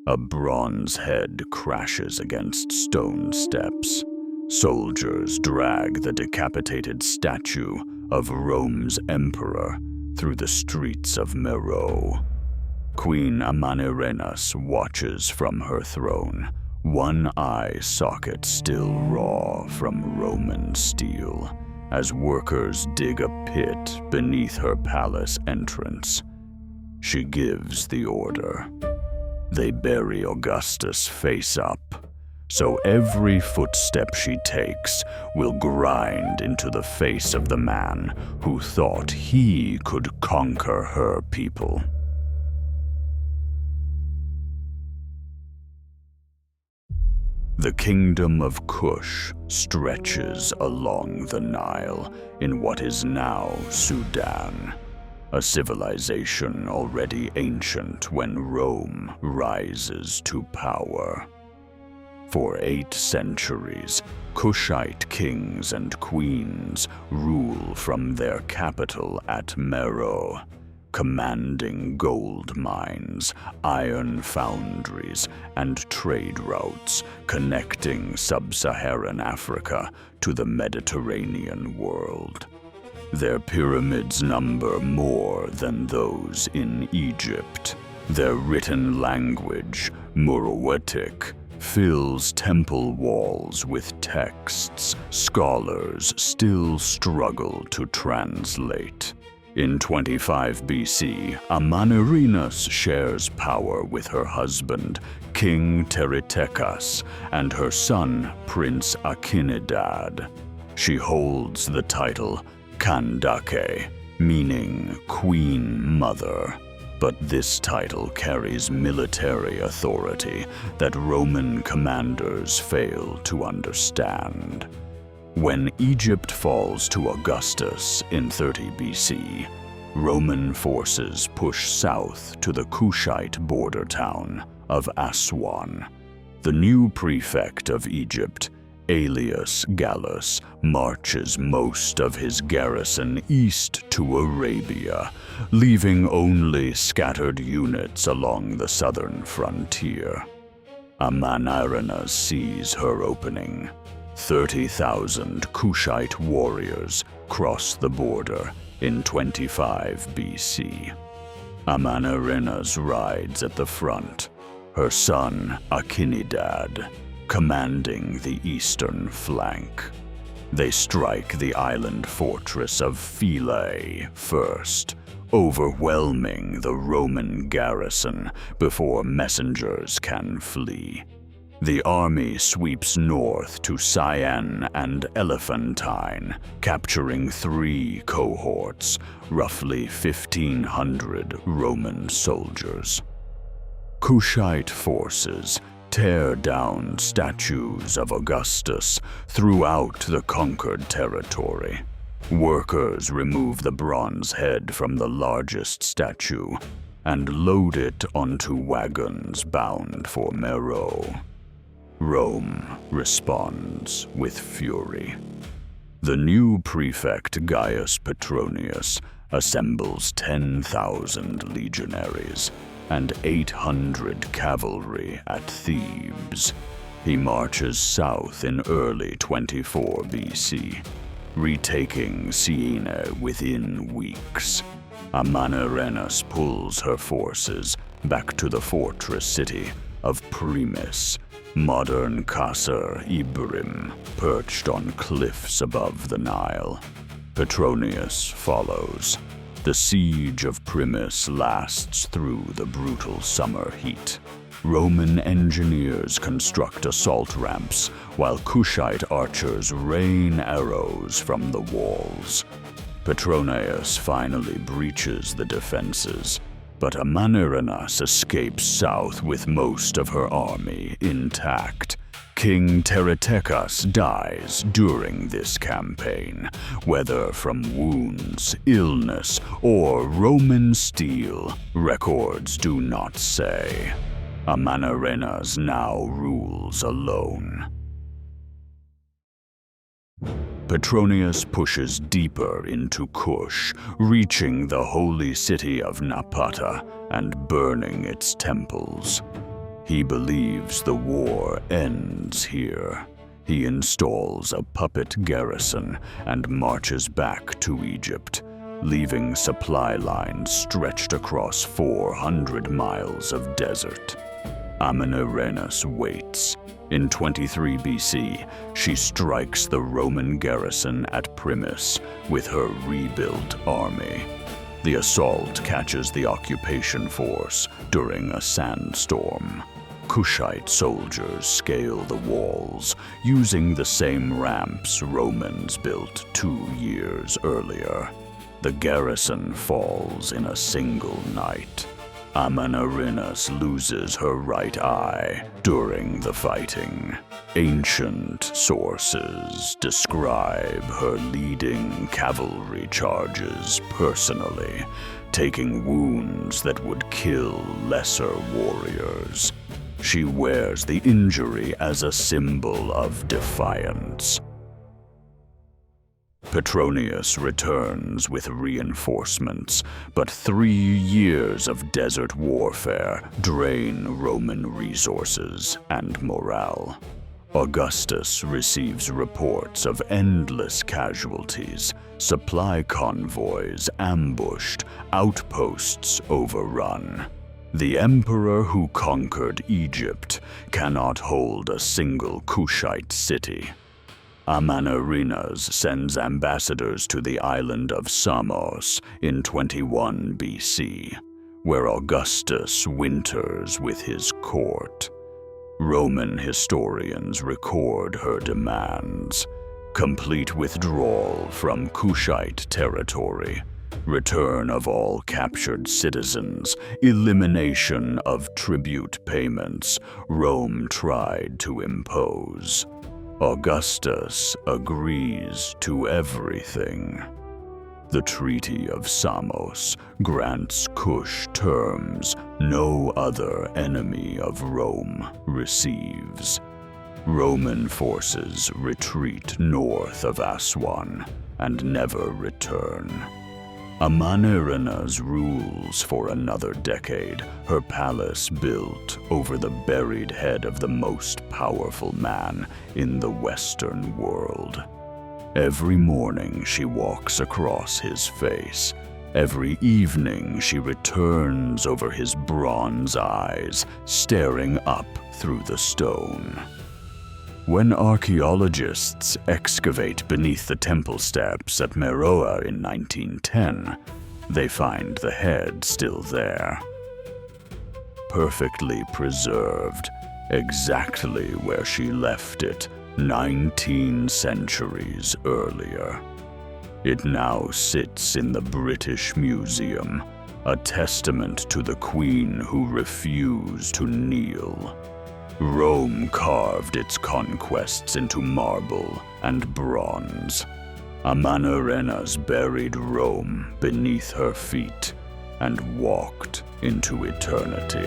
A bronze head crashes against stone steps. Soldiers drag the decapitated statue of Rome's emperor through the streets of Meroë. Queen Amanirenas watches from her throne, one eye socket still raw from Roman steel, as workers dig a pit beneath her palace entrance. She gives the order. They bury Augustus face up, so every footstep she takes will grind into the face of the man who thought he could conquer her people. The Kingdom of Kush stretches along the Nile in what is now Sudan, a civilization already ancient when Rome rises to power. For 8 centuries, Kushite kings and queens rule from their capital at Meroë, commanding gold mines, iron foundries, and trade routes connecting sub-Saharan Africa to the Mediterranean world. Their pyramids number more than those in Egypt. Their written language, Meroëtic, fills temple walls with texts scholars still struggle to translate. In 25 BC, Amanirenas shares power with her husband, King Teretekas, and her son, Prince Akinidad. She holds the title Kandake, meaning Queen Mother. But this title carries military authority that Roman commanders fail to understand. When Egypt falls to Augustus in 30 BC, Roman forces push south to the Kushite border town of Aswan. The new prefect of Egypt, Aelius Gallus, marches most of his garrison east to Arabia, leaving only scattered units along the southern frontier. Amanirenas sees her opening. 30,000 Kushite warriors cross the border in 25 BC. Amanirenas rides at the front, her son Akinidad commanding the eastern flank. They strike the island fortress of Philae first, overwhelming the Roman garrison before messengers can flee. The army sweeps north to Syene and Elephantine, capturing 3 cohorts, roughly 1,500 Roman soldiers. Kushite forces tear down statues of Augustus throughout the conquered territory. Workers remove the bronze head from the largest statue and load it onto wagons bound for Meroë. Rome responds with fury. The new prefect Gaius Petronius assembles 10,000 legionaries and 800 cavalry at Thebes. He marches south in early 24 BC, retaking Syene within weeks. Amanirenas pulls her forces back to the fortress city of Primis, modern Qasr Ibrim, perched on cliffs above the Nile. Petronius follows. The siege of Primis lasts through the brutal summer heat. Roman engineers construct assault ramps, while Kushite archers rain arrows from the walls. Petronius finally breaches the defenses, but Amanirenas escapes south with most of her army intact. King Teretekas dies during this campaign, whether from wounds, illness, or Roman steel, records do not say. Amanirenas now rules alone. Petronius pushes deeper into Kush, reaching the holy city of Napata and burning its temples. He believes the war ends here. He installs a puppet garrison and marches back to Egypt, leaving supply lines stretched across 400 miles of desert. Amanirenas waits. In 23 BC, she strikes the Roman garrison at Primus with her rebuilt army. The assault catches the occupation force during a sandstorm. Kushite soldiers scale the walls, using the same ramps Romans built 2 years earlier. The garrison falls in a single night. Amanirenas loses her right eye during the fighting. Ancient sources describe her leading cavalry charges personally, taking wounds that would kill lesser warriors. She wears the injury as a symbol of defiance. Petronius returns with reinforcements, but 3 years of desert warfare drain Roman resources and morale. Augustus receives reports of endless casualties, supply convoys ambushed, outposts overrun. The emperor who conquered Egypt cannot hold a single Kushite city. Amanirenas sends ambassadors to the island of Samos in 21 BC, where Augustus winters with his court. Roman historians record her demands: complete withdrawal from Kushite territory, return of all captured citizens, elimination of tribute payments Rome tried to impose. Augustus agrees to everything. The Treaty of Samos grants Kush terms no other enemy of Rome receives. Roman forces retreat north of Aswan and never return. Amanirenas rules for another decade, her palace built over the buried head of the most powerful man in the Western world. Every morning she walks across his face. Every evening she returns over his bronze eyes, staring up through the stone. When archaeologists excavate beneath the temple steps at Meroë in 1910, they find the head still there. Perfectly preserved, exactly where she left it 19 centuries earlier. It now sits in the British Museum, a testament to the queen who refused to kneel. Rome carved its conquests into marble and bronze. Amanirenas buried Rome beneath her feet and walked into eternity.